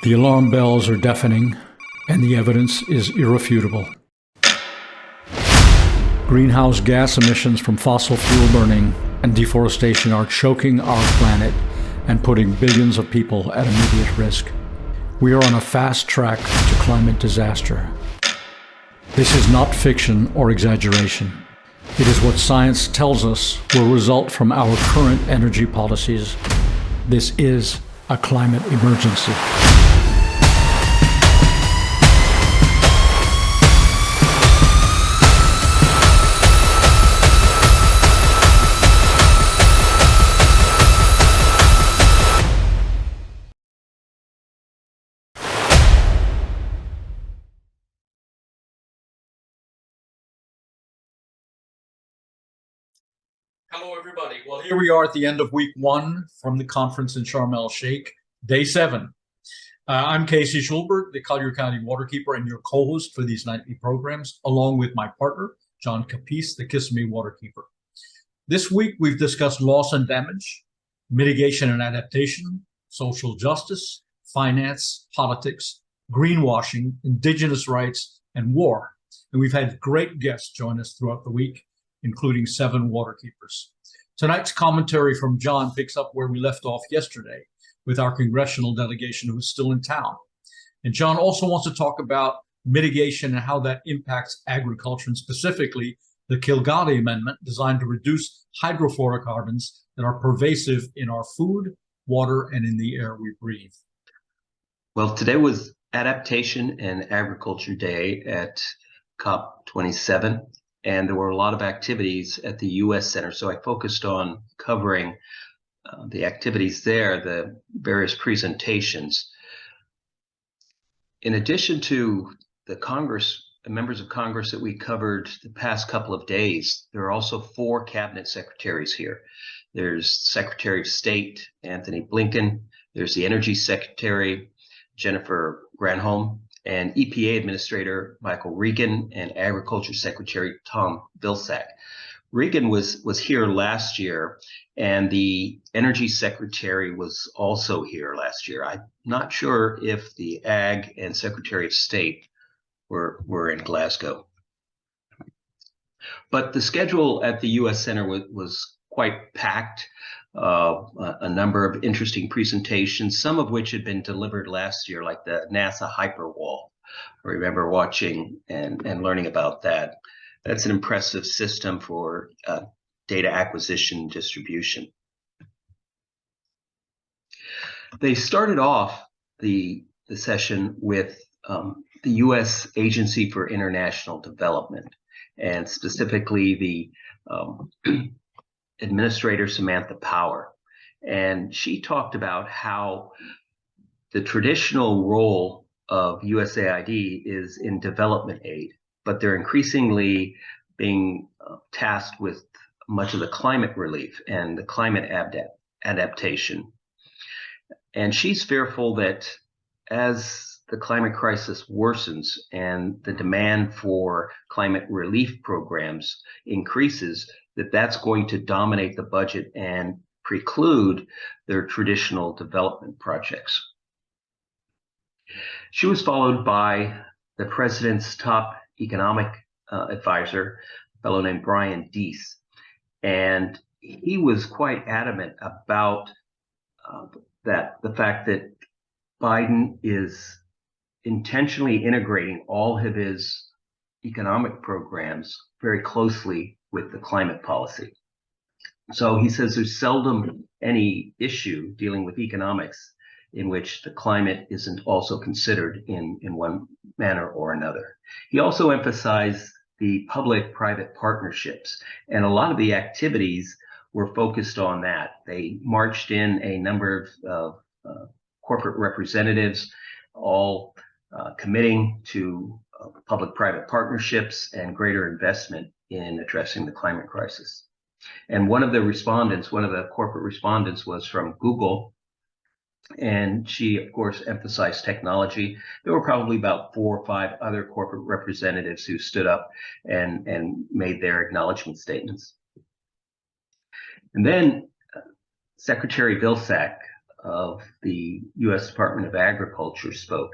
The alarm bells are deafening, and the evidence is irrefutable. Greenhouse gas emissions from fossil fuel burning and deforestation are choking our planet and putting billions of people at immediate risk. We are on a fast track to climate disaster. This is not fiction or exaggeration. It is what science tells us will result from our current energy policies. This is a climate emergency. Hello, everybody. Well, here we are at the end of week one from the conference in Sharm el-Sheikh, day 7. I'm Casey Schulberg, the Collier County Waterkeeper, and your co-host for these nightly programs, along with my partner, John Capece, the Kissimmee Waterkeeper. This week, we've discussed loss and damage, mitigation and adaptation, social justice, finance, politics, greenwashing, indigenous rights, and war. And we've had great guests join us throughout the week, including 7 waterkeepers. Tonight's commentary from John picks up where we left off yesterday with our congressional delegation who is still in town. And John also wants to talk about mitigation and how that impacts agriculture, and specifically the Kilgali Amendment designed to reduce hydrofluorocarbons that are pervasive in our food, water, and in the air we breathe. Well, today was Adaptation and Agriculture Day at COP27. And there were a lot of activities at the U.S. Center. So I focused on covering the activities there, the various presentations. In addition to the members of Congress that we covered the past couple of days, there are also 4 cabinet secretaries here. There's Secretary of State Anthony Blinken, there's the Energy Secretary Jennifer Granholm, and EPA Administrator Michael Regan, and Agriculture Secretary Tom Vilsack. Regan was here last year, and the Energy Secretary was also here last year. I'm not sure if the Ag and Secretary of State were in Glasgow. But the schedule at the U.S. Center was quite packed. A number of interesting presentations, some of which had been delivered last year, like the NASA Hyperwall. I remember watching and learning about that. That's an impressive system for data acquisition and distribution. They started off the session with the U.S. Agency for International Development, and specifically the Administrator Samantha Power. And she talked about how the traditional role of USAID is in development aid, but they're increasingly being tasked with much of the climate relief and the climate adaptation. And she's fearful that as the climate crisis worsens and the demand for climate relief programs increases, that's going to dominate the budget and preclude their traditional development projects. She was followed by the president's top economic advisor, a fellow named Brian Deese. And he was quite adamant about the fact that Biden is intentionally integrating all of his economic programs very closely with the climate policy. So he says there's seldom any issue dealing with economics in which the climate isn't also considered in one manner or another. He also emphasized the public-private partnerships, and a lot of the activities were focused on that. They marched in a number of corporate representatives, all committing to public-private partnerships and greater investment in addressing the climate crisis. And one of the corporate respondents was from Google, and she, of course, emphasized technology. There were probably about 4 or 5 other corporate representatives who stood up and made their acknowledgement statements. And then Secretary Vilsack of the U.S. Department of Agriculture spoke.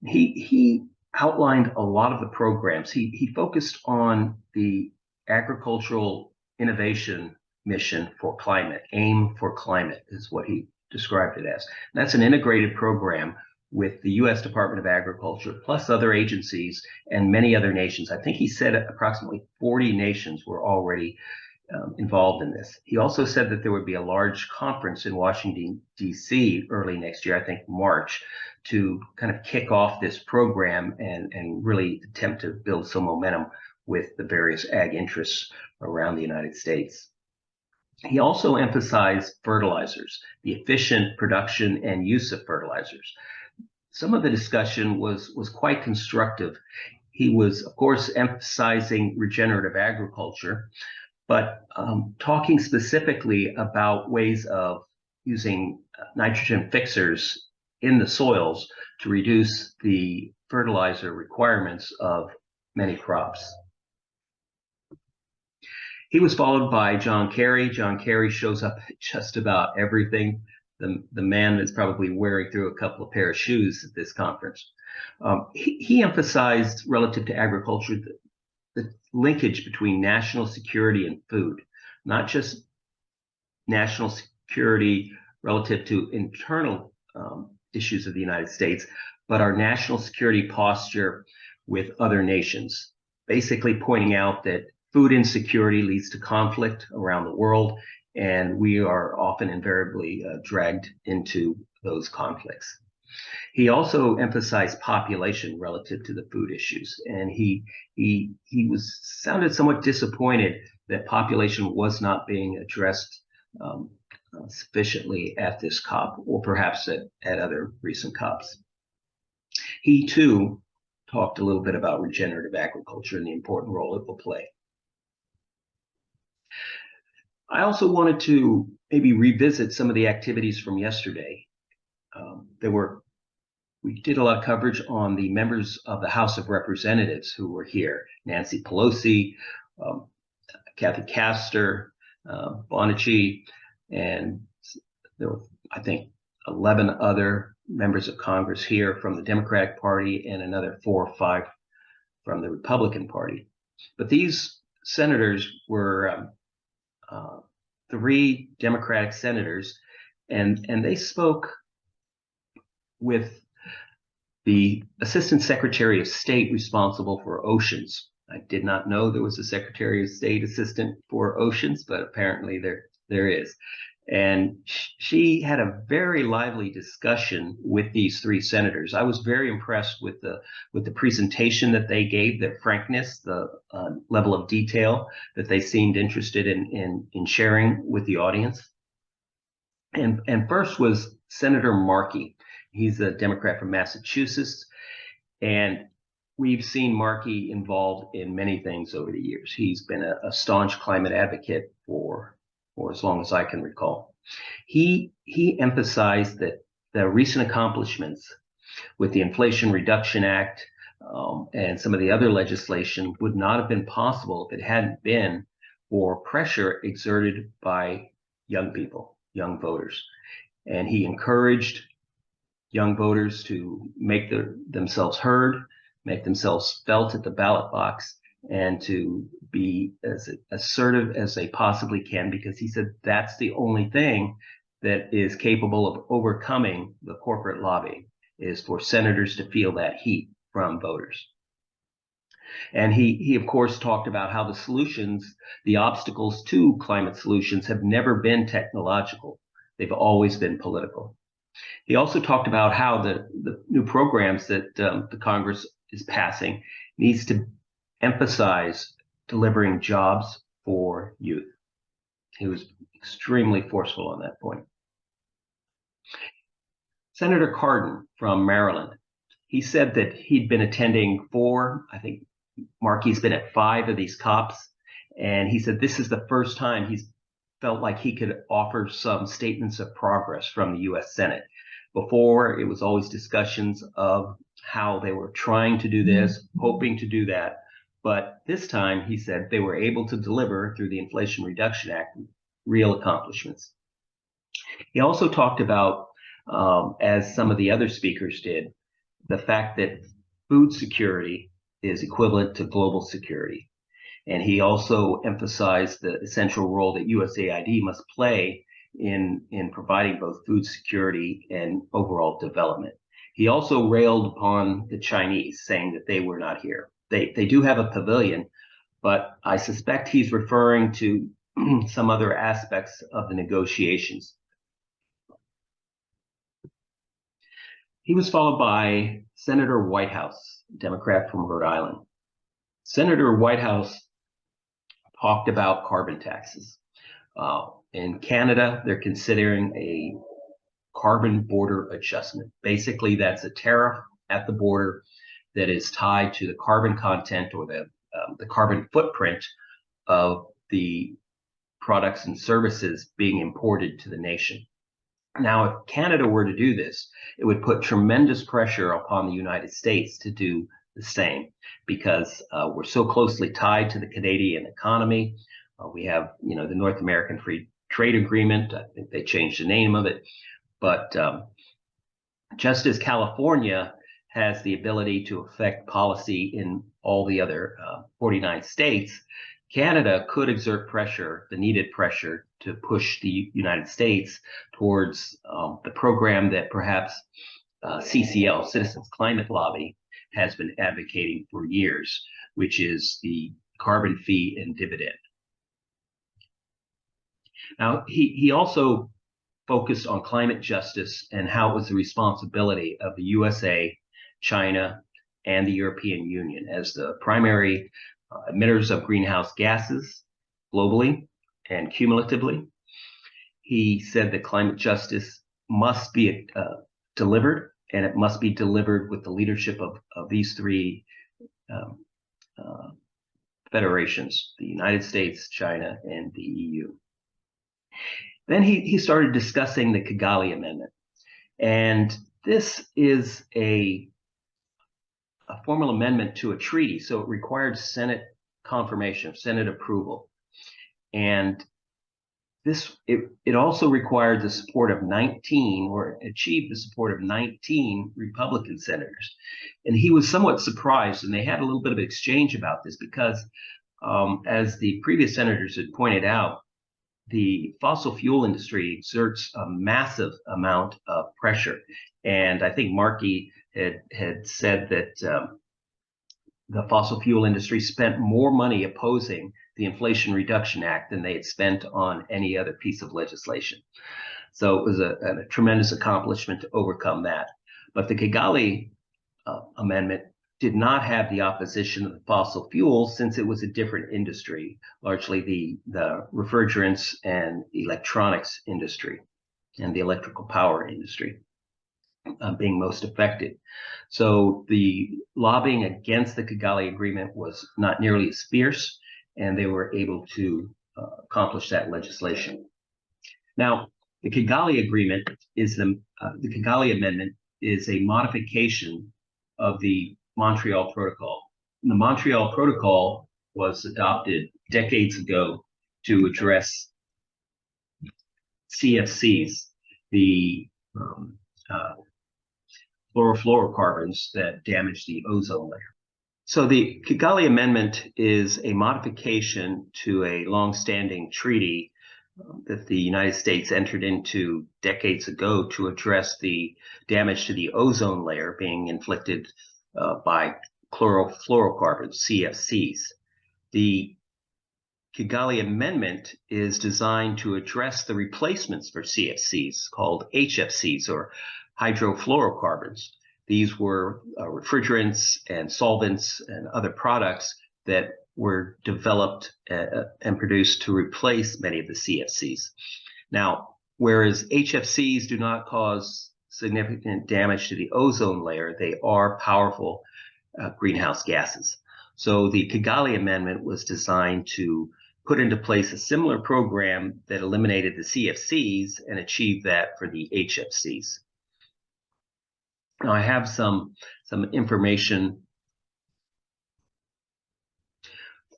He outlined a lot of the programs. He focused on the agricultural innovation mission for climate. AIM for Climate is what he described it as. That's an integrated program with the U.S. Department of Agriculture, plus other agencies and many other nations. I think he said approximately 40 nations were already involved in this. He also said that there would be a large conference in Washington, D.C. early next year, I think March, to kind of kick off this program and really attempt to build some momentum with the various ag interests around the United States. He also emphasized fertilizers, the efficient production and use of fertilizers. Some of the discussion was quite constructive. He was, of course, emphasizing regenerative agriculture, but talking specifically about ways of using nitrogen fixers in the soils to reduce the fertilizer requirements of many crops. He was followed by John Kerry. John Kerry shows up at just about everything. The man is probably wearing through a couple of pair of shoes at this conference. He emphasized, relative to agriculture, the linkage between national security and food, not just national security relative to internal issues of the United States, but our national security posture with other nations, basically pointing out that food insecurity leads to conflict around the world, and we are often invariably dragged into those conflicts. He also emphasized population relative to the food issues, and he sounded somewhat disappointed that population was not being addressed sufficiently at this COP, or perhaps at other recent COPs. He too talked a little bit about regenerative agriculture and the important role it will play. I also wanted to maybe revisit some of the activities from yesterday. We did a lot of coverage on the members of the House of Representatives who were here: Nancy Pelosi, Kathy Castor, Bonacci, and there were, I think, 11 other members of Congress here from the Democratic Party and another 4 or 5 from the Republican Party. But these senators were 3 Democratic senators, and they spoke with the Assistant Secretary of State responsible for oceans. I did not know there was a Secretary of State assistant for oceans, but apparently there is. And she had a very lively discussion with these 3 senators. I was very impressed with the presentation that they gave, their frankness, the level of detail that they seemed interested in sharing with the audience. And first was Senator Markey. He's a Democrat from Massachusetts, and we've seen Markey involved in many things over the years. He's been a staunch climate advocate for as long as I can recall. He emphasized that the recent accomplishments with the Inflation Reduction Act and some of the other legislation would not have been possible if it hadn't been for pressure exerted by young people, young voters. And he encouraged young voters to make themselves heard, make themselves felt at the ballot box, and to be as assertive as they possibly can, because he said that's the only thing that is capable of overcoming the corporate lobby, is for senators to feel that heat from voters. And he of course talked about how the solutions, the obstacles to climate solutions, have never been technological. They've always been political. He also talked about how the new programs that the Congress is passing needs to emphasize delivering jobs for youth. He was extremely forceful on that point. Senator Cardin from Maryland, he said that he'd been attending 4, I think Markey's been at 5 of these COPs, and he said this is the first time he's felt like he could offer some statements of progress from the U.S. Senate. Before, it was always discussions of how they were trying to do this, hoping to do that. But this time, he said, they were able to deliver through the Inflation Reduction Act real accomplishments. He also talked about, as some of the other speakers did, the fact that food security is equivalent to global security. And he also emphasized the essential role that USAID must play in providing both food security and overall development. He also railed upon the Chinese, saying that they were not here. They do have a pavilion, but I suspect he's referring to some other aspects of the negotiations. He was followed by Senator Whitehouse, Democrat from Rhode Island. Senator Whitehouse talked about carbon taxes. In Canada, they're considering a carbon border adjustment. Basically, that's a tariff at the border that is tied to the carbon content or the carbon footprint of the products and services being imported to the nation. Now, if Canada were to do this, it would put tremendous pressure upon the United States to do the same, because we're so closely tied to the Canadian economy. We have, the North American Free Trade Agreement. I think they changed the name of it. But just as California has the ability to affect policy in all the other 49 states, Canada could exert pressure, the needed pressure, to push the United States towards the program that perhaps CCL, Citizens Climate Lobby, has been advocating for years, which is the carbon fee and dividend. Now, he also focused on climate justice and how it was the responsibility of the USA, China, and the European Union as the primary emitters of greenhouse gases globally and cumulatively. He said that climate justice must be delivered, and it must be delivered with the leadership of these three federations: the United States, China, and the EU. Then he started discussing the Kilgali Amendment. And this is a formal amendment to a treaty, so it required Senate confirmation, Senate approval. And it also required the support of 19, or achieved the support of 19 Republican senators. And he was somewhat surprised, and they had a little bit of exchange about this because, as the previous senators had pointed out, the fossil fuel industry exerts a massive amount of pressure. And I think Markey had said that the fossil fuel industry spent more money opposing the Inflation Reduction Act than they had spent on any other piece of legislation. So it was a tremendous accomplishment to overcome that. But the Kilgali Amendment did not have the opposition of the fossil fuels, since it was a different industry, largely the refrigerants and electronics industry and the electrical power industry being most affected. So the lobbying against the Kilgali Agreement was not nearly as fierce, and they were able to accomplish that legislation. Now, the Kilgali Agreement is the Kilgali Amendment is a modification of the Montreal Protocol. And the Montreal Protocol was adopted decades ago to address CFCs, the hydrofluorocarbons that damage the ozone layer. So the Kilgali Amendment is a modification to a long-standing treaty that the United States entered into decades ago to address the damage to the ozone layer being inflicted by chlorofluorocarbons, CFCs. The Kilgali Amendment is designed to address the replacements for CFCs called HFCs, or hydrofluorocarbons. These were refrigerants and solvents and other products that were developed and produced to replace many of the CFCs. Now, whereas HFCs do not cause significant damage to the ozone layer, they are powerful greenhouse gases. So the Kilgali Amendment was designed to put into place a similar program that eliminated the CFCs and achieved that for the HFCs. Now, I have some information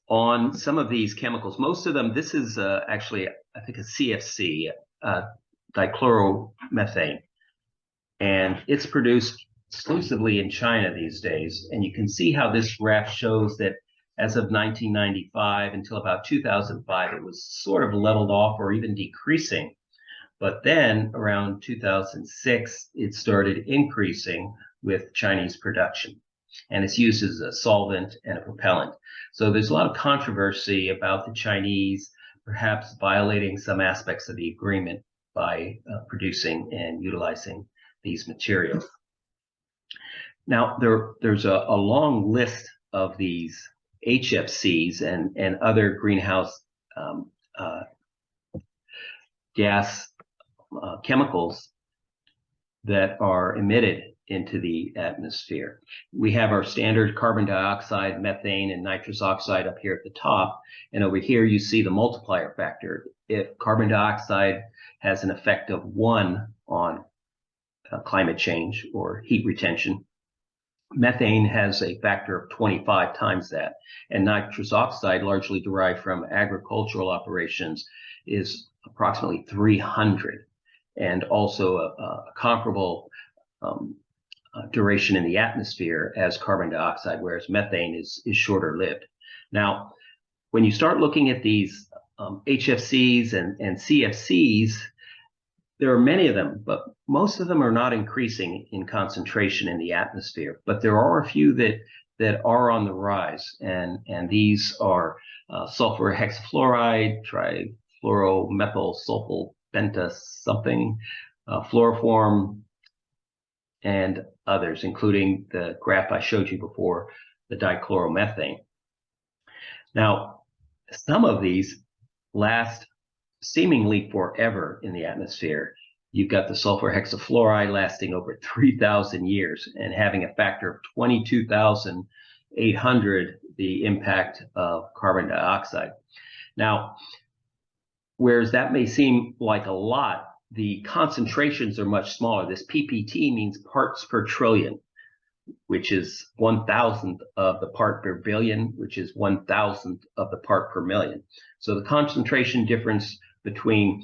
on some of these chemicals. Most of them, this is actually, I think, a CFC, dichloromethane. And it's produced exclusively in China these days. And you can see how this graph shows that as of 1995 until about 2005, it was sort of leveled off or even decreasing. But then around 2006, it started increasing with Chinese production. And it's used as a solvent and a propellant. So there's a lot of controversy about the Chinese perhaps violating some aspects of the agreement by producing and utilizing these materials. Now, there's a long list of these HFCs and other greenhouse gas chemicals that are emitted into the atmosphere. We have our standard carbon dioxide, methane, and nitrous oxide up here at the top. And over here, you see the multiplier factor. If carbon dioxide has an effect of 1 on climate change or heat retention, methane has a factor of 25 times that. And nitrous oxide, largely derived from agricultural operations, is approximately 300. And also a comparable duration in the atmosphere as carbon dioxide, whereas methane is shorter lived. Now, when you start looking at these HFCs and CFCs, there are many of them, but most of them are not increasing in concentration in the atmosphere. But there are a few that are on the rise, and these are sulfur hexafluoride, trifluoromethyl sulfur penta something, fluoroform, and others, including the graph I showed you before, the dichloromethane. Now, some of these last seemingly forever in the atmosphere. You've got the sulfur hexafluoride lasting over 3,000 years and having a factor of 22,800 the impact of carbon dioxide. Now, whereas that may seem like a lot, the concentrations are much smaller. This PPT means parts per trillion, which is 1,000th of the part per billion, which is 1,000th of the part per million. So the concentration difference between,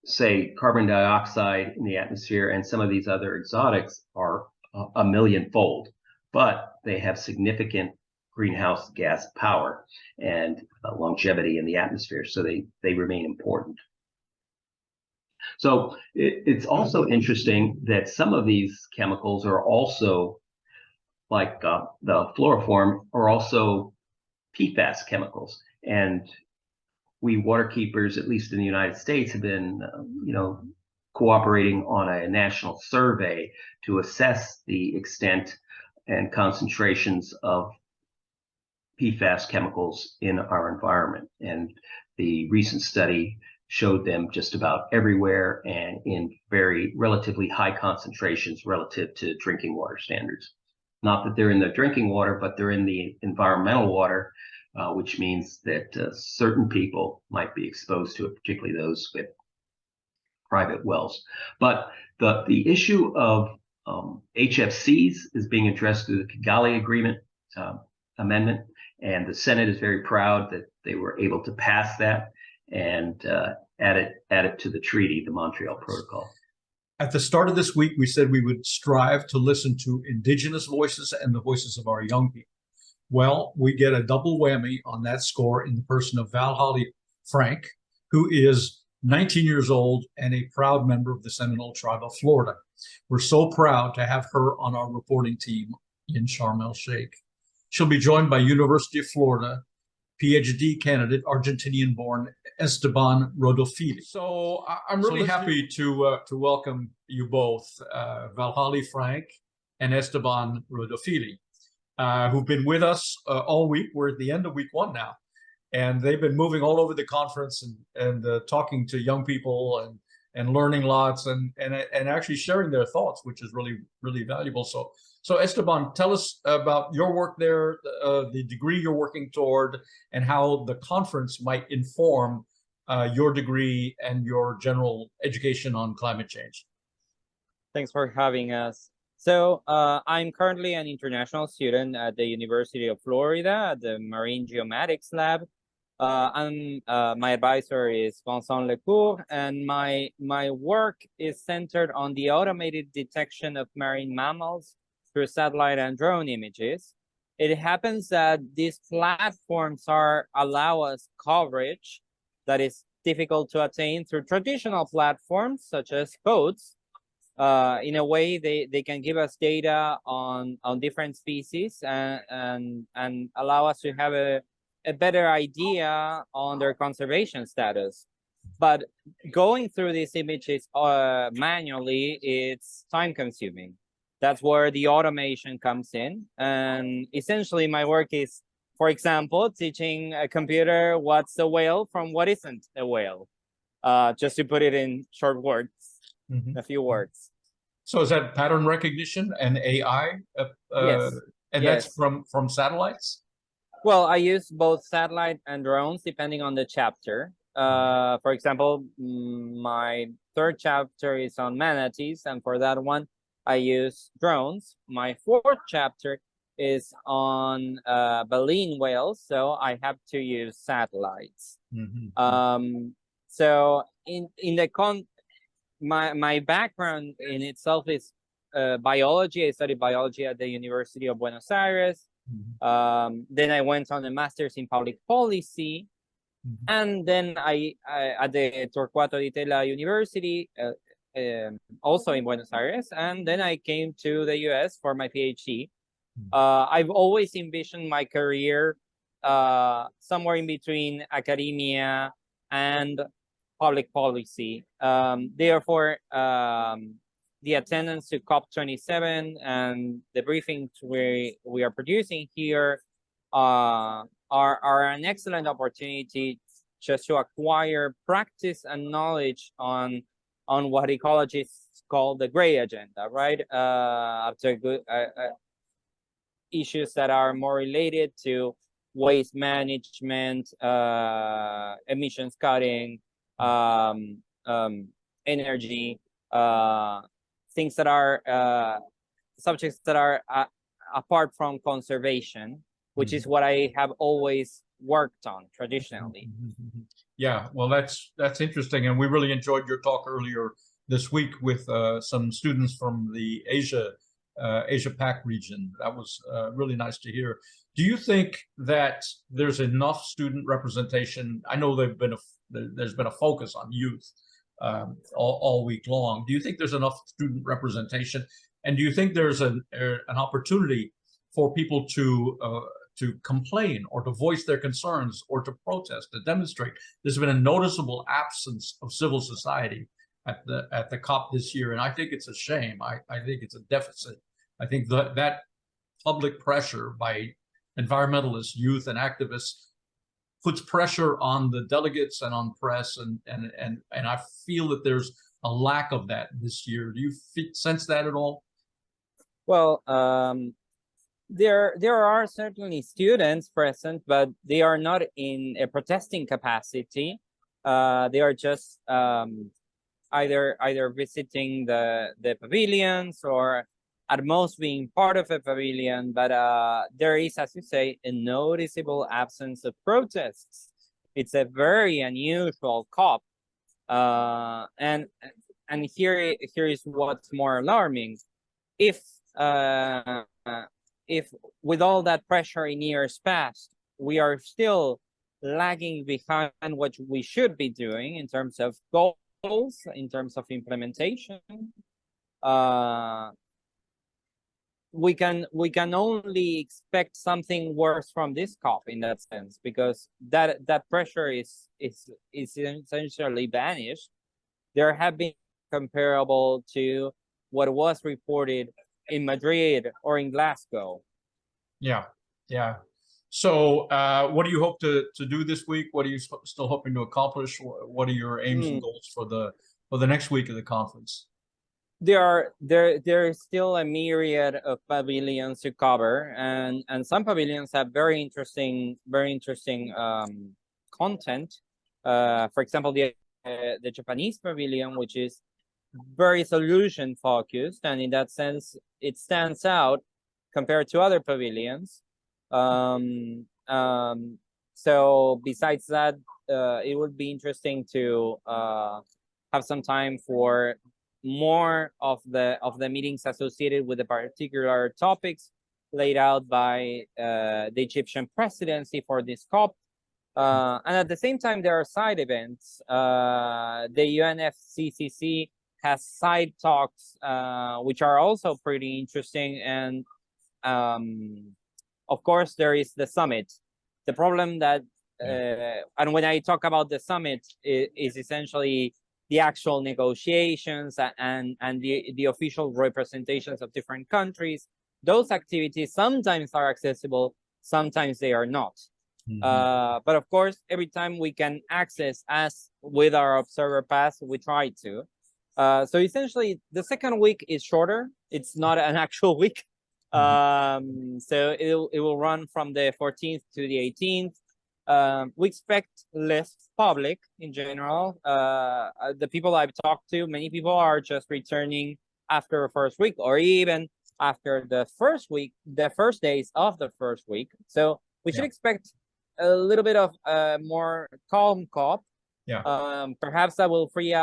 say, carbon dioxide in the atmosphere and some of these other exotics are a millionfold, but they have significant greenhouse gas power and longevity in the atmosphere, so they remain important. So it's also interesting that some of these chemicals are also, like the fluoroform, are also PFAS chemicals. And we waterkeepers, at least in the United States, have been, cooperating on a national survey to assess the extent and concentrations of PFAS chemicals in our environment. And the recent study showed them just about everywhere and in very relatively high concentrations relative to drinking water standards. Not that they're in the drinking water, but they're in the environmental water, which means that certain people might be exposed to it, particularly those with private wells. But the issue of HFCs is being addressed through the Kilgali Ammendment, and the Senate is very proud that they were able to pass that and add it to the treaty, the Montreal Protocol. At the start of this week, we said we would strive to listen to indigenous voices and the voices of our young people. Well, we get a double whammy on that score in the person of Valholly Frank, who is 19 years old and a proud member of the Seminole Tribe of Florida. We're so proud to have her on our reporting team in Sharm el-Sheikh. She'll be joined by University of Florida PhD candidate, Argentinian-born Esteban Rodolfili. So I'm really happy to welcome you both, Valholly Frank and Esteban Rodolfili, who've been with us all week. We're at the end of week one now, and they've been moving all over the conference and talking to young people and learning lots and actually sharing their thoughts, which is really, really valuable. So Esteban, tell us about your work there, the degree you're working toward, and how the conference might inform your degree and your general education on climate change. Thanks for having us. So I'm currently an international student at the University of Florida at the Marine Geomatics Lab. My advisor is Vincent Lecour, and my work is centered on the automated detection of marine mammals through satellite and drone images. It happens that these platforms allow us coverage that is difficult to attain through traditional platforms such as boats. In a way, they can give us data on different species and allow us to have a better idea on their conservation status. But going through these images manually, it's time consuming. That's where the automation comes in. And essentially my work is, for example, teaching a computer what's a whale from what isn't a whale, just to put it in short words, a few words. So is that pattern recognition and AI? Yes. And Yes. that's from satellites? Well, I use both satellite and drones depending on the chapter. For example, my third chapter is on manatees, and for that one, I use drones. My fourth chapter is on baleen whales, so I have to use satellites. So my background in itself is biology. I studied biology at the University of Buenos Aires. Then I went on a master's in public policy, and then I at the Torquato di Tella University, also in Buenos Aires, and then I came to the US for my PhD. I've always envisioned my career somewhere in between academia and public policy. Therefore, the attendance to COP27 and the briefings we are producing here are an excellent opportunity just to acquire practice and knowledge on what ecologists call the gray agenda, right? After issues that are more related to waste management, emissions cutting, energy, things that are subjects that are apart from conservation, which is what I have always worked on traditionally. Yeah, well, that's interesting, and we really enjoyed your talk earlier this week with some students from the Asia Pac region. That was really nice to hear. Do you think that there's enough student representation? I know there's been a focus on youth all week long. Do you think there's enough student representation, and do you think there's an opportunity for people to complain or to voice their concerns or to protest, to demonstrate? There's been a noticeable absence of civil society at the COP this year, and I think it's a shame. I think it's a deficit. I think that public pressure by environmentalists, youth, and activists puts pressure on the delegates and on press, and I feel that there's a lack of that this year. Do you sense that at all? Well, there are certainly students present, but they are not in a protesting capacity. They are just either visiting the pavilions or at most being part of a pavilion, but there is, as you say, a noticeable absence of protests. It's a very unusual COP, and here is what's more alarming. If with all that pressure in years past, we are still lagging behind what we should be doing in terms of goals, in terms of implementation, we can only expect something worse from this COP in that sense, because that pressure is essentially vanished. There have been comparable to what was reported in Madrid or in Glasgow. Yeah. So what do you hope to do this week? What are you still hoping to accomplish? What are your aims and goals for the next week of the conference? There is still a myriad of pavilions to cover, and some pavilions have very interesting content. For example, the Japanese pavilion, which is very solution focused, and in that sense it stands out compared to other pavilions. So besides that, it would be interesting to have some time for more of the meetings associated with the particular topics laid out by the Egyptian presidency for this COP. And at the same time, there are side events. The UNFCCC has side talks, which are also pretty interesting. And of course, there is the summit. The problem that, and when I talk about the summit, is essentially the actual negotiations and the official representations of different countries. Those activities sometimes are accessible, sometimes they are not. But of course, every time we can access, as with our observer pass, we try to. So essentially, the second week is shorter. It's not an actual week. So it will run from the 14th to the 18th. We expect less public in general. The people I've talked to, many people are just returning after the first week, or even after the first week, the first days of the first week. So we should expect a little bit of more calm COP. Perhaps that will free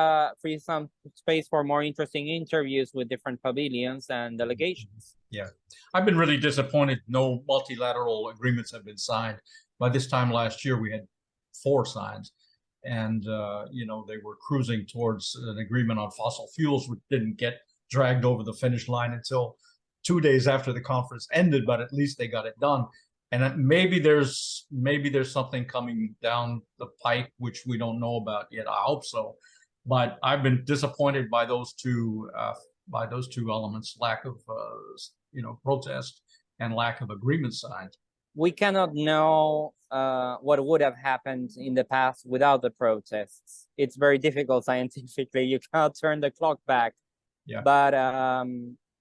some space for more interesting interviews with different pavilions and delegations. I've been really disappointed no multilateral agreements have been signed. By this time last year, we had 4 signs, and you know, they were cruising towards an agreement on fossil fuels, which didn't get dragged over the finish line until 2 days after the conference ended, but at least they got it done. And maybe there's something coming down the pike which we don't know about yet. I hope so, but I've been disappointed by those two elements: lack of protest and lack of agreement signed. We cannot know what would have happened in the past without the protests. It's very difficult scientifically. You cannot turn the clock back. But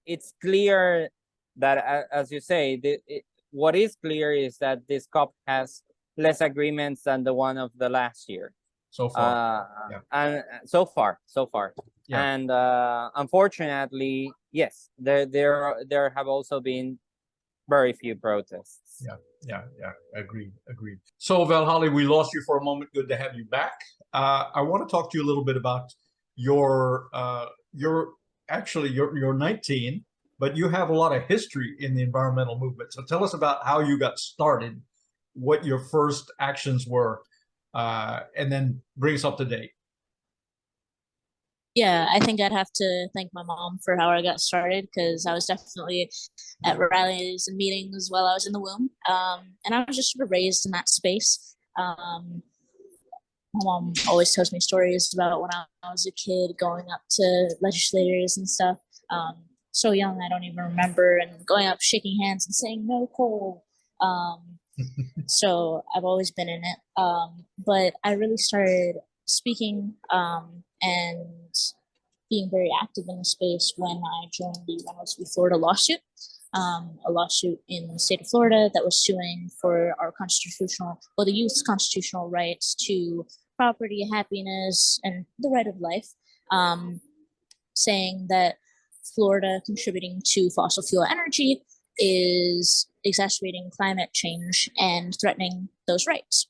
it's clear that, as you say, what is clear is that this COP has less agreements than the one of the last year. So far. And so far. And unfortunately, yes, there have also been very few protests. Agreed. So Valholly, we lost you for a moment. Good to have you back. I want to talk to you a little bit about you're 19, but you have a lot of history in the environmental movement. So tell us about how you got started, what your first actions were, and then bring us up to date. Yeah, I think I'd have to thank my mom for how I got started, because I was definitely at rallies and meetings while I was in the womb. And I was just sort of raised in that space. My mom always tells me stories about when I was a kid going up to legislators and stuff. So young, I don't even remember, and going up, shaking hands and saying no coal. So I've always been in it. But I really started speaking and being very active in the space when I joined the Reynolds v. Florida lawsuit, a lawsuit in the state of Florida that was suing for our the youth's constitutional rights to property, happiness, and the right of life, saying that Florida contributing to fossil fuel energy is exacerbating climate change and threatening those rights.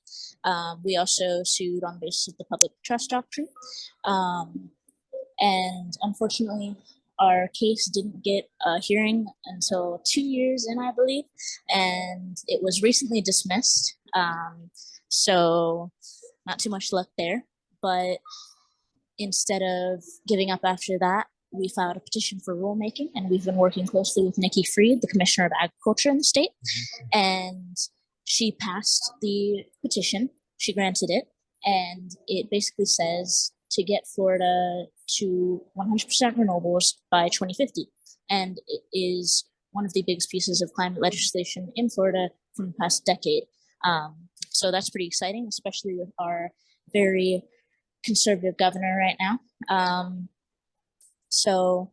We also sued on the basis of the public trust doctrine. And unfortunately, our case didn't get a hearing until 2 years in, I believe, and it was recently dismissed. So not too much luck there, but instead of giving up after that, we filed a petition for rulemaking, and we've been working closely with Nikki Fried, the Commissioner of Agriculture in the state, and she passed the petition. She granted it, and it basically says to get Florida to 100% renewables by 2050. And it is one of the biggest pieces of climate legislation in Florida from the past decade. So that's pretty exciting, especially with our very conservative governor right now. So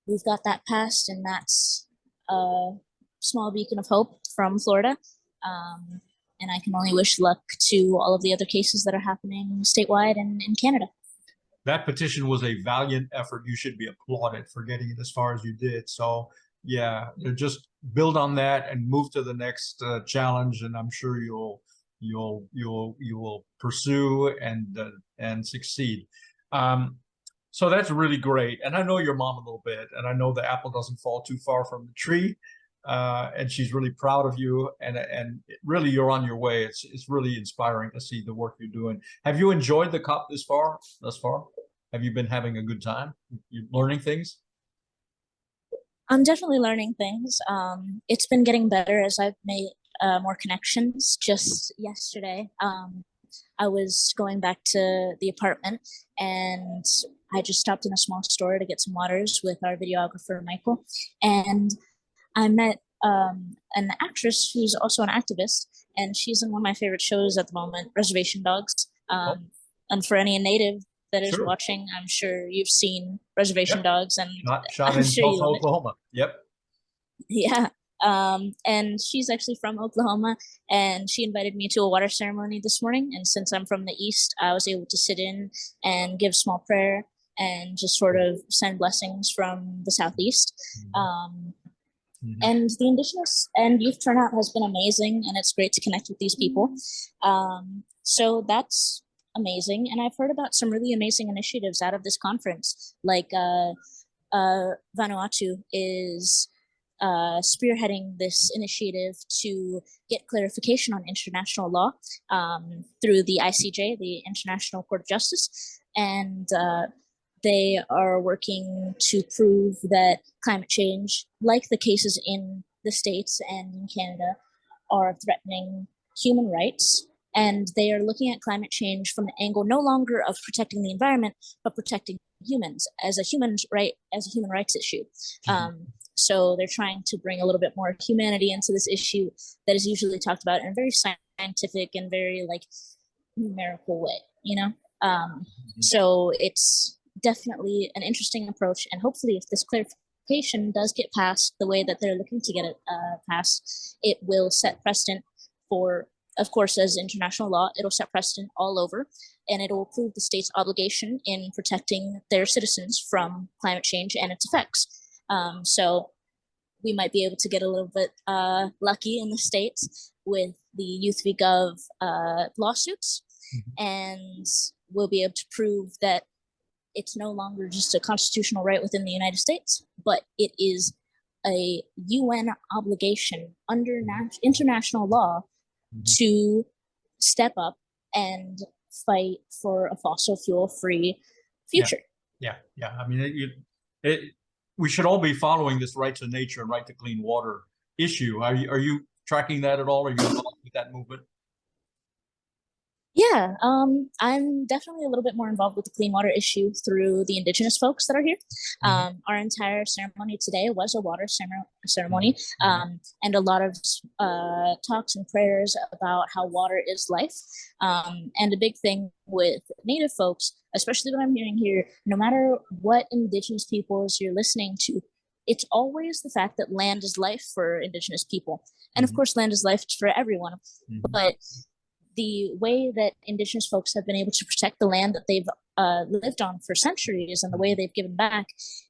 we've got that passed, and that's a small beacon of hope from Florida. And I can only wish luck to all of the other cases that are happening statewide and in Canada. That petition was a valiant effort. You should be applauded for getting it as far as you did. So yeah, just build on that and move to the next challenge, and I'm sure you'll you will pursue and succeed. So that's really great. And I know your mom a little bit, and I know the apple doesn't fall too far from the tree. And she's really proud of you, and really you're on your way. It's really inspiring to see the work you're doing. Have you enjoyed the COP thus far? Have you been having a good time? You learning things? I'm definitely learning things. It's been getting better as I've made more connections. Just yesterday, I was going back to the apartment, and I just stopped in a small store to get some waters with our videographer, Michael. And I met an actress who's also an activist, and she's in one of my favorite shows at the moment, Reservation Dogs. And for any native that is Sure. watching, I'm sure you've seen Reservation Dogs, and Shot I'm in sure you love it. Oklahoma. Yep. Yeah. And she's actually from Oklahoma, and she invited me to a water ceremony this morning. And since I'm from the East, I was able to sit in and give small prayer and just sort of send blessings from the Southeast. And the Indigenous and youth turnout has been amazing, and it's great to connect with these people. So that's amazing. And I've heard about some really amazing initiatives out of this conference, like Vanuatu is spearheading this initiative to get clarification on international law through the ICJ, the International Court of Justice. And they are working to prove that climate change, like the cases in the States and in Canada, are threatening human rights. And they are looking at climate change from the angle no longer of protecting the environment, but protecting humans as a human rights issue. So they're trying to bring a little bit more humanity into this issue that is usually talked about in a very scientific and very like numerical way, you know? So it's definitely an interesting approach. And hopefully if this clarification does get passed the way that they're looking to get it passed, it will set precedent for, of course, as international law, it'll set precedent all over, and it will prove the state's obligation in protecting their citizens from climate change and its effects. So we might be able to get a little bit lucky in the States with the Youth v. Gov lawsuits, and we'll be able to prove that it's no longer just a constitutional right within the United States, but it is a UN obligation under international law to step up and fight for a fossil fuel free future. Yeah. I mean, we should all be following this right to nature and right to clean water issue. Are you tracking that at all? Are you involved with that movement? Yeah, I'm definitely a little bit more involved with the clean water issue through the Indigenous folks that are here. Our entire ceremony today was a water ceremony, and a lot of talks and prayers about how water is life. And a big thing with Native folks, especially what I'm hearing here, no matter what Indigenous peoples you're listening to, it's always the fact that land is life for Indigenous people. And of course, land is life for everyone. But the way that Indigenous folks have been able to protect the land that they've lived on for centuries, and the way they've given back,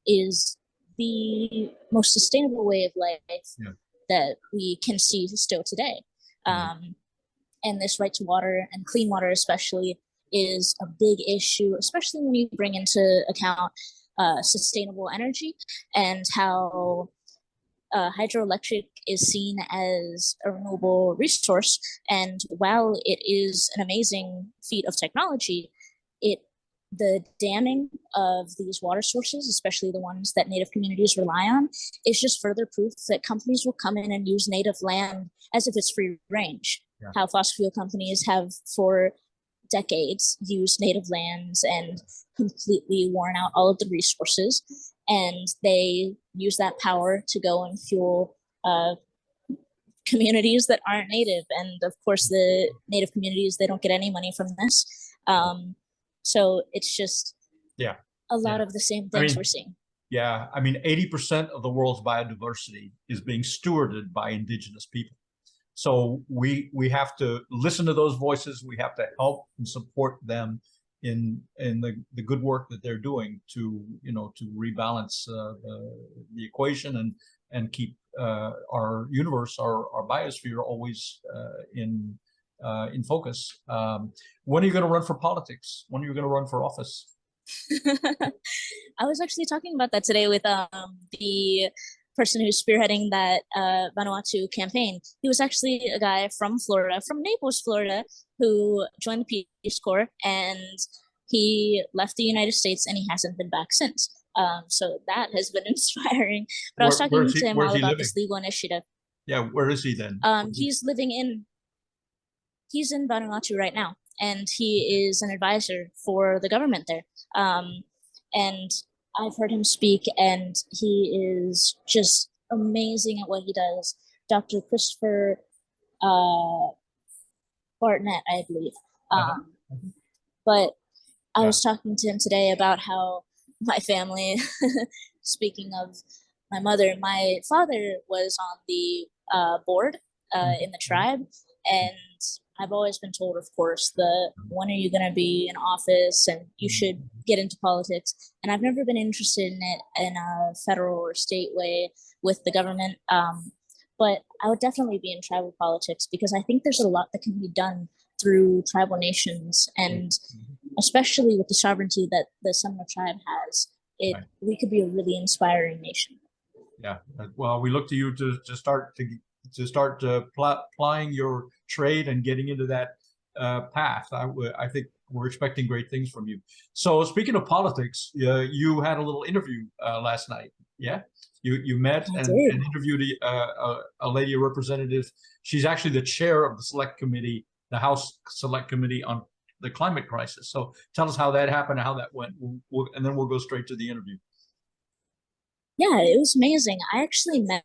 is the most sustainable way of life that we can see still today. And this right to water, and clean water especially, is a big issue, especially when you bring into account sustainable energy and how hydroelectric is seen as a renewable resource. And while it is an amazing feat of technology, the damming of these water sources, especially the ones that Native communities rely on, is just further proof that companies will come in and use Native land as if it's free range. How fossil fuel companies have for decades used Native lands and completely worn out all of the resources, and they use that power to go and fuel communities that aren't Native. And of course, the Native communities, they don't get any money from this. So it's just a lot of the same things we're seeing. Yeah, I mean, 80% of the world's biodiversity is being stewarded by Indigenous people. So we have to listen to those voices. We have to help and support them in the good work that they're doing to rebalance the equation and keep our universe, our biosphere, always in in focus. When are you going to run for politics? When are you going to run for office? I was actually talking about that today with the person who's spearheading that Vanuatu campaign. He was actually a guy from Florida, from Naples, Florida, who joined the Peace Corps, and he left the United States and he hasn't been back since. So that has been inspiring. But I was talking to him all about this legal initiative. Yeah, where is he then? He's in Vanuatu right now, and he is an advisor for the government there. And I've heard him speak, and he is just amazing at what he does. Dr. Christopher Bartnett, I believe. But I was talking to him today about how my family, speaking of my mother, my father was on the board in the tribe, and I've always been told, of course, when are you going to be in office and you should get into politics. And I've never been interested in it in a federal or state way with the government. But I would definitely be in tribal politics because I think there's a lot that can be done through tribal nations, and especially with the sovereignty that the Seminole tribe has, we could be a really inspiring nation. Yeah, well, we look to you to start plying your trade and getting into that path. I think we're expecting great things from you. So speaking of politics, you had a little interview last night. Yeah, you met and interviewed a lady, a representative. She's actually the chair of the select committee, the House Select Committee on the climate crisis. So tell us how that happened and how that went, and then we'll go straight to the interview. Yeah, it was amazing. I actually met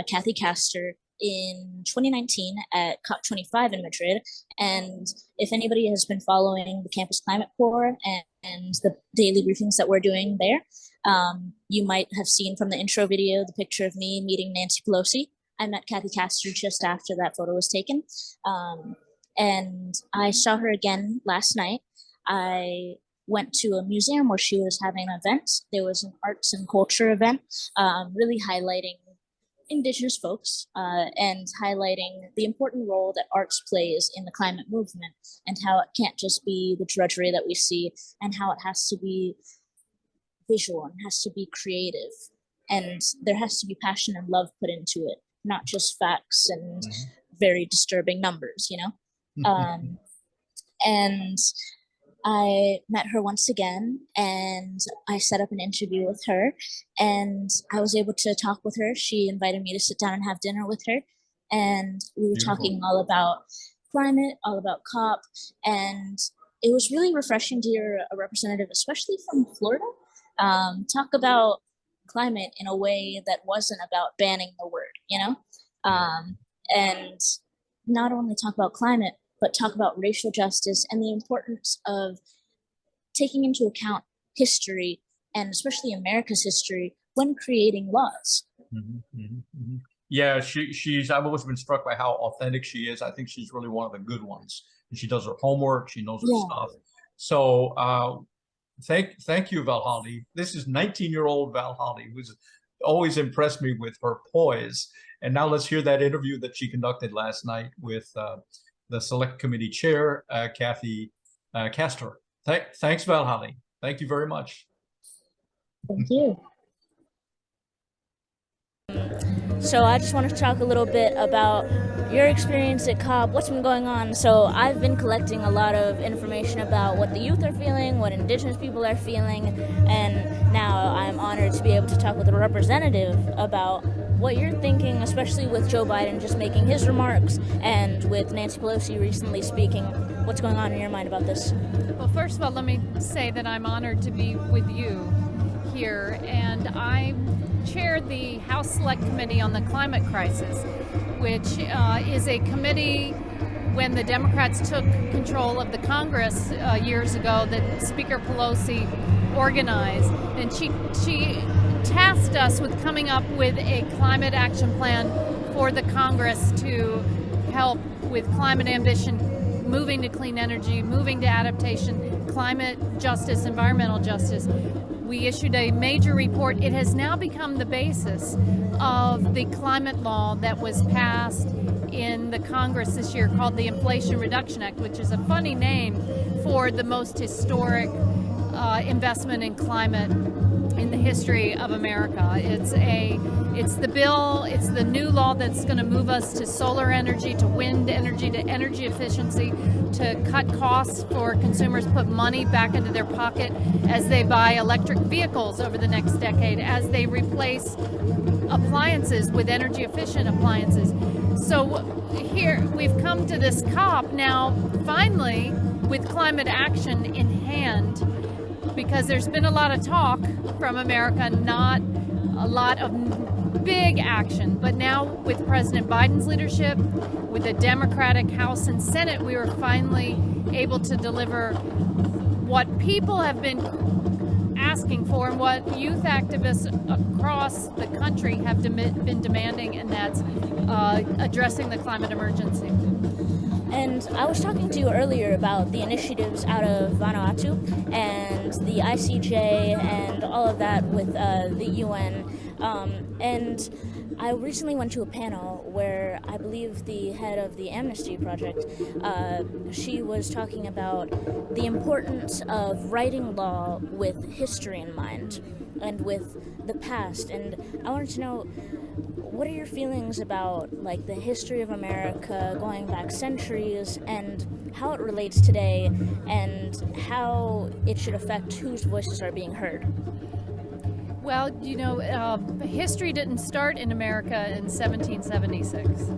Kathy Castor in 2019 at COP27 in Madrid. And if anybody has been following the Campus Climate Corps and the daily briefings that we're doing there, you might have seen from the intro video the picture of me meeting Nancy Pelosi. I met Kathy Castor just after that photo was taken. And I saw her again last night. I went to a museum where she was having an event. There was an arts and culture event, really highlighting Indigenous folks and highlighting the important role that arts plays in the climate movement, and how it can't just be the drudgery that we see, and how it has to be visual and has to be creative, and there has to be passion and love put into it, not just facts and very disturbing numbers, you know? And I met her once again, and I set up an interview with her, and I was able to talk with her. She invited me to sit down and have dinner with her, and we were talking all about climate, all about COP, and it was really refreshing to hear a representative, especially from Florida, talk about climate in a way that wasn't about banning the word, you know? And not only talk about climate, but talk about racial justice and the importance of taking into account history, and especially America's history, when creating laws. Yeah, she's. I've always been struck by how authentic she is. I think she's really one of the good ones. And she does her homework. She knows her stuff. So thank you, Valholly. This is 19-year-old Valholly, who's always impressed me with her poise. And now let's hear that interview that she conducted last night with the Select Committee Chair, Kathy Castor. Thanks, Valholly. Thank you very much. Thank you. So I just want to talk a little bit about your experience at COP, what's been going on. So I've been collecting a lot of information about what the youth are feeling, what Indigenous people are feeling, and now I'm honored to be able to talk with a representative about what you're thinking, especially with Joe Biden just making his remarks, and with Nancy Pelosi recently speaking. What's going on in your mind about this? Well, first of all, let me say that I'm honored to be with you here, and I chair the House Select Committee on the Climate Crisis, which is a committee when the Democrats took control of the Congress years ago that Speaker Pelosi organized, and she tasked us with coming up with a climate action plan for the Congress to help with climate ambition, moving to clean energy, moving to adaptation, climate justice, environmental justice. We issued a major report. It has now become the basis of the climate law that was passed in the Congress this year called the Inflation Reduction Act, which is a funny name for the most historic investment in climate in the history of America. It's the new law that's going to move us to solar energy, to wind energy, to energy efficiency, to cut costs for consumers, put money back into their pocket as they buy electric vehicles over the next decade, as they replace appliances with energy efficient appliances. So here we've come to this COP now, finally, with climate action in hand, because there's been a lot of talk from America, not a lot of big action. But now with President Biden's leadership, with the Democratic House and Senate, we were finally able to deliver what people have been asking for and what youth activists across the country have been demanding, and that's addressing the climate emergency. And I was talking to you earlier about the initiatives out of Vanuatu and the ICJ and all of that with the UN. And I recently went to a panel where I believe the head of the Amnesty Project, she was talking about the importance of writing law with history in mind and with the past. And I wanted to know, what are your feelings about like the history of America going back centuries and how it relates today and how it should affect whose voices are being heard? Well, you know, history didn't start in America in 1776.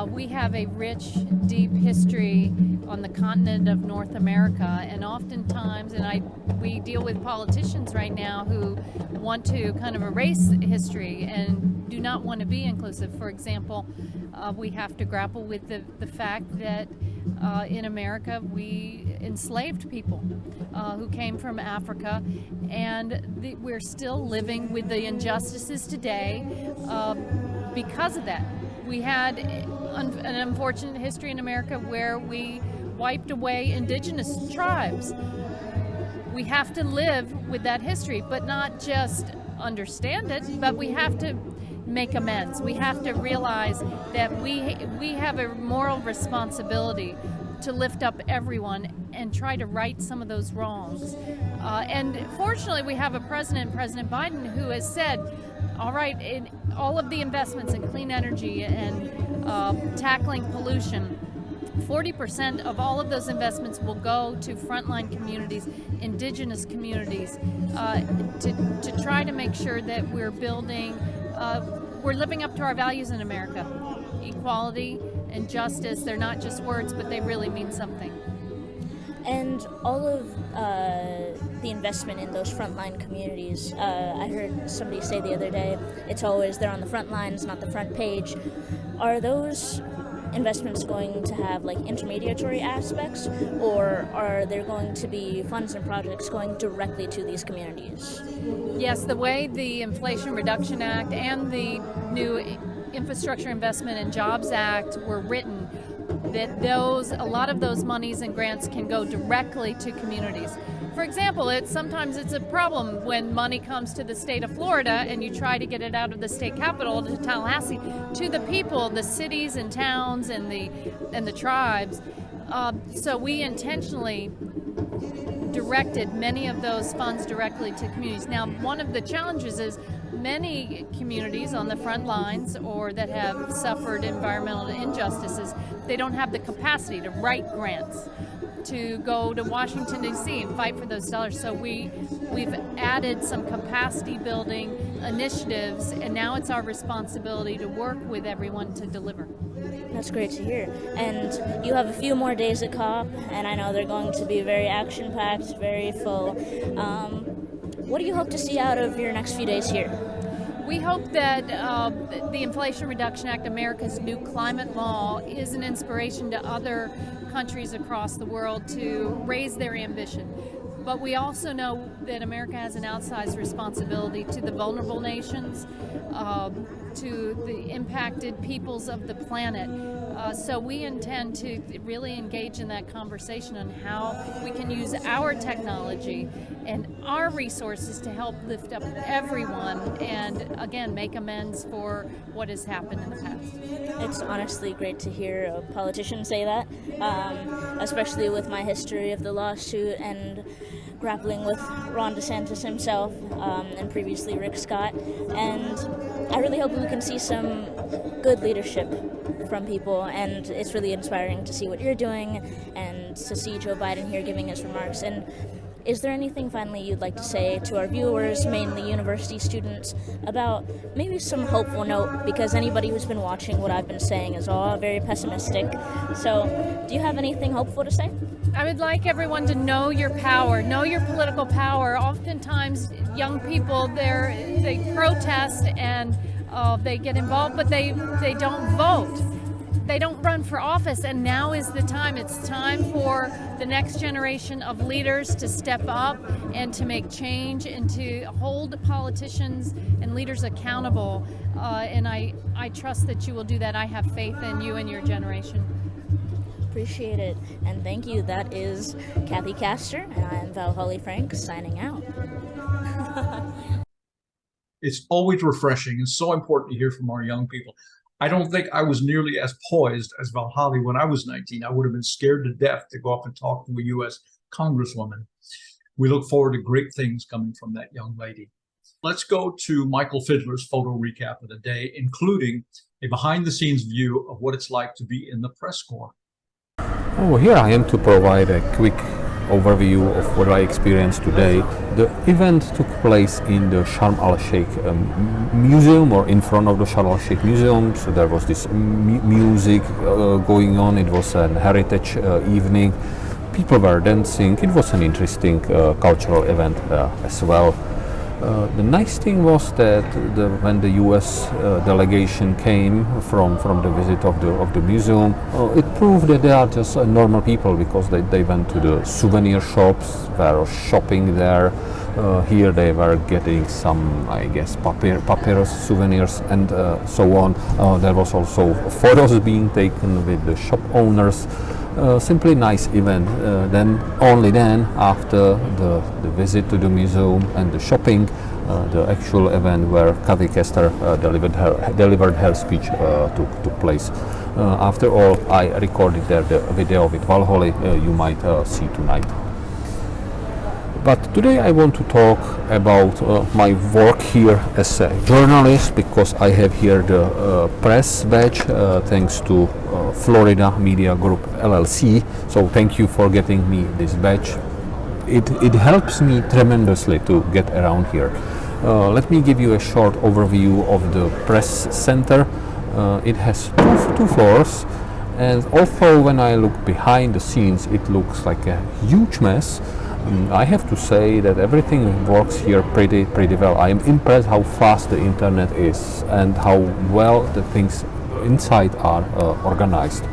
We have a rich, deep history on the continent of North America, and oftentimes, we deal with politicians right now who want to kind of erase history and do not want to be inclusive. For example, we have to grapple with the fact that in America we enslaved people who came from Africa, and we're still living with the injustices today because of that. We had an unfortunate history in America where we wiped away indigenous tribes. We have to live with that history, but not just understand it, but we have to make amends. We have to realize that we have a moral responsibility to lift up everyone and try to right some of those wrongs. And fortunately, we have a president, President Biden, who has said, all right, in all of the investments in clean energy and tackling pollution, 40% of all of those investments will go to frontline communities, indigenous communities, to try to make sure that we're building, we're living up to our values in America. Equality and justice, they're not just words, but they really mean something. And all of the investment in those frontline communities, I heard somebody say the other day, it's always they're on the front lines, not the front page. Are those investments going to have like intermediary aspects, or are there going to be funds and projects going directly to these communities? Yes, the way the Inflation Reduction Act and the new Infrastructure Investment and Jobs Act were written, that a lot of those monies and grants can go directly to communities. For example, sometimes it's a problem when money comes to the state of Florida and you try to get it out of the state capital to Tallahassee to the people, the cities and towns and the tribes. So we intentionally directed many of those funds directly to communities. Now, one of the challenges is many communities on the front lines or that have suffered environmental injustices, they don't have the capacity to write grants, to go to Washington, D.C. and fight for those dollars. So we've added some capacity building initiatives, and now it's our responsibility to work with everyone to deliver. That's great to hear. And you have a few more days at COP, and I know they're going to be very action-packed, very full. What do you hope to see out of your next few days here? We hope that the Inflation Reduction Act, America's new climate law, is an inspiration to other countries across the world to raise their ambition. But we also know that America has an outsized responsibility to the vulnerable nations, to the impacted peoples of the planet. So we intend to really engage in that conversation on how we can use our technology and our resources to help lift up everyone and, again, make amends for what has happened in the past. It's honestly great to hear a politician say that, especially with my history of the lawsuit and grappling with Ron DeSantis himself and previously Rick Scott. And I really hope we can see some good leadership from people, and it's really inspiring to see what you're doing and to see Joe Biden here giving his remarks. And is there anything finally you'd like to say to our viewers, mainly university students, about maybe some hopeful note? Because anybody who's been watching what I've been saying is all very pessimistic. So do you have anything hopeful to say? I would like everyone to know your power, know your political power. Oftentimes, young people, they protest and they get involved, but they don't vote. They don't run for office, and now is the time. It's time for the next generation of leaders to step up and to make change and to hold politicians and leaders accountable. And I trust that you will do that. I have faith in you and your generation. Appreciate it, and thank you. That is Kathy Castor, and I am Valholly Frank signing out. It's always refreshing and so important to hear from our young people. I don't think I was nearly as poised as Valholly when I was 19. I would have been scared to death to go up and talk to a U.S. Congresswoman. We look forward to great things coming from that young lady. Let's go to Michal Fidler's photo recap of the day, including a behind-the-scenes view of what it's like to be in the press corps. Oh, here I am to provide a quick overview of what I experienced today. The event took place in the Sharm el-Sheikh museum, or in front of the Sharm el-Sheikh museum. So there was this music going on. It was a heritage evening. People were dancing. It was an interesting cultural event as well. The nice thing was that when the U.S. delegation came from the visit of the museum, it proved that they are just normal people, because they went to the souvenir shops, were shopping there. Here they were getting some, I guess, papyrus souvenirs and so on. There was also photos being taken with the shop owners. Simply nice event. Only then, after the visit to the museum and the shopping, the actual event where Cathy Castor delivered her speech took place. After all, I recorded there the video with Valholly. You might see tonight. But today I want to talk about my work here as a journalist, because I have here the press badge thanks to Florida Media Group LLC. So thank you for getting me this badge. It helps me tremendously to get around here. Let me give you a short overview of the press center. It has two floors, and although when I look behind the scenes it looks like a huge mess, I have to say that everything works here pretty well. I am impressed how fast the internet is and how well the things inside are organized.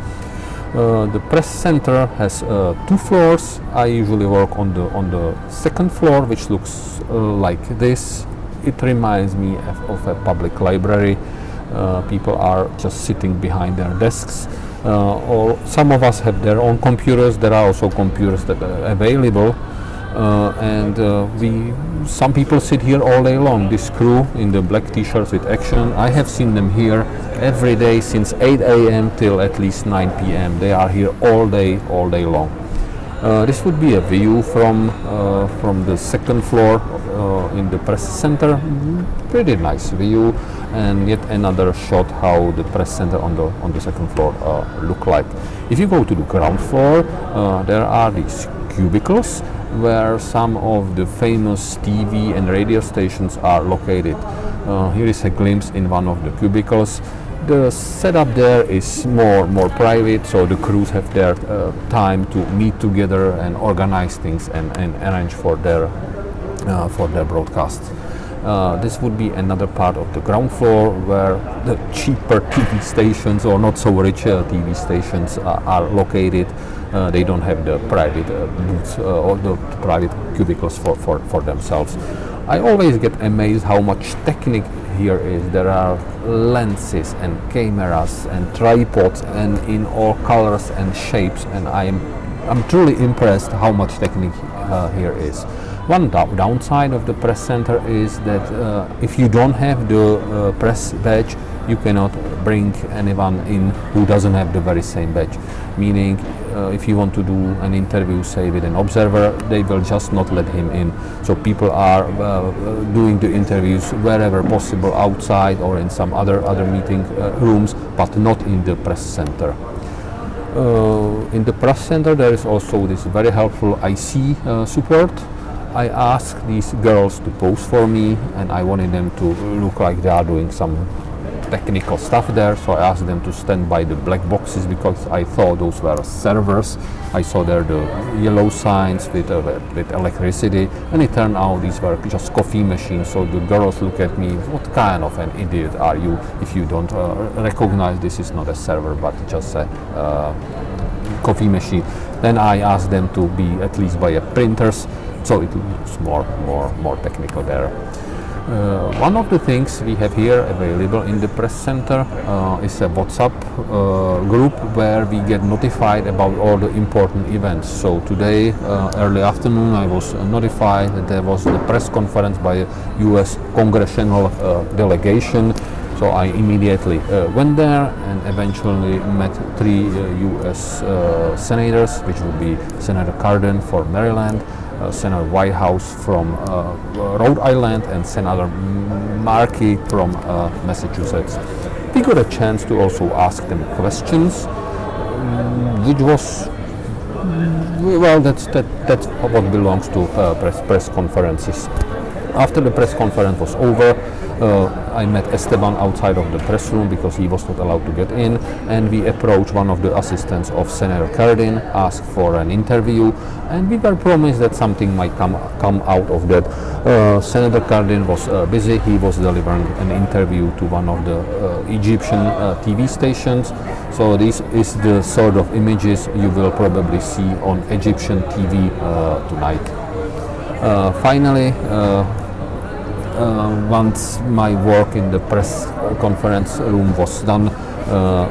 The press center has 2 floors. I usually work on the second floor, which looks like this. It reminds me of a public library. People are just sitting behind their desks. Or some of us have their own computers. There are also computers that are available. Some people sit here all day long. This crew in the black t-shirts with action, I have seen them here every day since 8 a.m. till at least 9 p.m. They are here all day long. This would be a view from the second floor in the press center. Pretty nice view, and yet another shot how the press center on the second floor look like. If you go to the ground floor, there are these cubicles where some of the famous TV and radio stations are located. Here is a glimpse in one of the cubicles. The setup there is more private, so the crews have their time to meet together and organize things and arrange for their broadcasts. This would be another part of the ground floor where the cheaper TV stations or not so rich TV stations are located. They don't have the private booths or the private cubicles for themselves. I always get amazed how much technique here is. There are lenses and cameras and tripods and in all colors and shapes, and I'm truly impressed how much technique here is. One downside of the press center is that if you don't have the press badge, you cannot bring anyone in who doesn't have the very same badge. Meaning, if you want to do an interview, say with an observer, they will just not let him in. So people are doing the interviews wherever possible, outside or in some other meeting rooms, but not in the press center. In the press center, there is also this very helpful IC support. I asked these girls to pose for me, and I wanted them to look like they are doing some technical stuff there, so I asked them to stand by the black boxes because I thought those were servers. I saw there the yellow signs with electricity, and it turned out these were just coffee machines. So the girls look at me, what kind of an idiot are you if you don't recognize this is not a server but just a coffee machine? Then I asked them to be at least by a printers, so it looks more technical there. One of the things we have here available in the press center is a WhatsApp group where we get notified about all the important events. So today, early afternoon, I was notified that there was the press conference by a US congressional delegation. So I immediately went there and eventually met 3 US senators, which would be Senator Cardin for Maryland, Senator Whitehouse from Rhode Island, and Senator Markey from Massachusetts. We got a chance to also ask them questions, which was, well, that's what belongs to press conferences. After the press conference was over, I met Esteban outside of the press room because he was not allowed to get in, and we approached one of the assistants of Senator Cardin, asked for an interview, and we were promised that something might come out of that. Senator Cardin was busy. He was delivering an interview to one of the Egyptian TV stations. So this is the sort of images you will probably see on Egyptian TV tonight. Finally, once my work in the press conference room was done,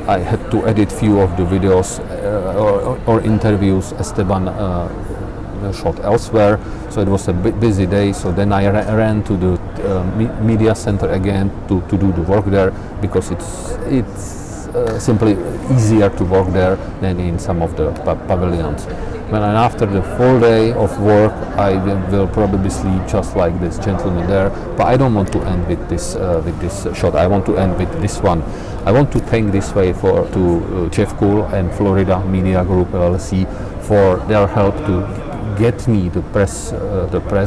I had to edit few of the videos or interviews Esteban shot elsewhere, so it was a busy day. So then I ran to the media center again to do the work there, because it's simply easier to work there than in some of the pavilions. And after the full day of work, I will probably sleep just like this gentleman there. But I don't want to end with this shot. I want to end with this one. I want to thank this way to Jeff Kuhl and Florida Media Group LLC for their help to get me the press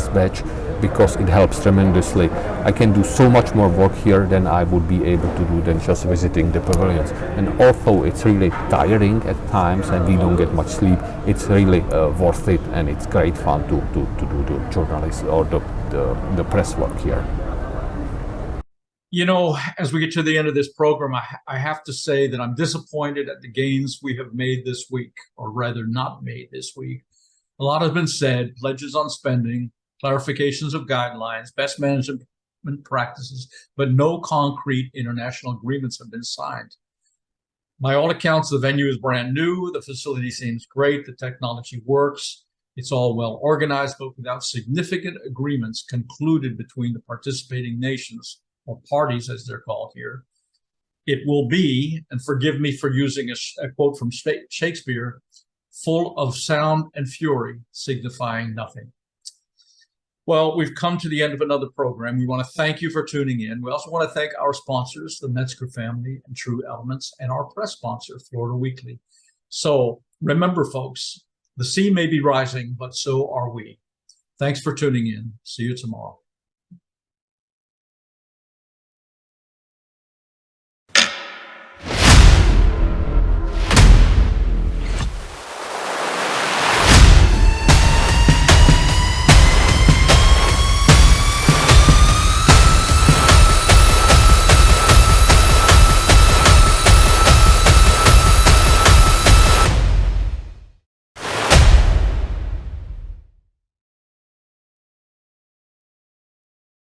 badge, because it helps tremendously. I can do so much more work here than I would be able to do than just visiting the pavilions. And although it's really tiring at times and we don't get much sleep, it's really worth it, and it's great fun to do the journalist or the press work here. You know, as we get to the end of this program, I have to say that I'm disappointed at the gains we have made this week, or rather not made this week. A lot has been said, pledges on spending, clarifications of guidelines, best management practices, but no concrete international agreements have been signed. By all accounts, the venue is brand new, the facility seems great, the technology works, it's all well organized, but without significant agreements concluded between the participating nations, or parties as they're called here, it will be, and forgive me for using a quote from Shakespeare, full of sound and fury, signifying nothing. Well, we've come to the end of another program. We want to thank you for tuning in. We also want to thank our sponsors, the Metzger family and True Elements, and our press sponsor, Florida Weekly. So remember, folks, the sea may be rising, but so are we. Thanks for tuning in. See you tomorrow.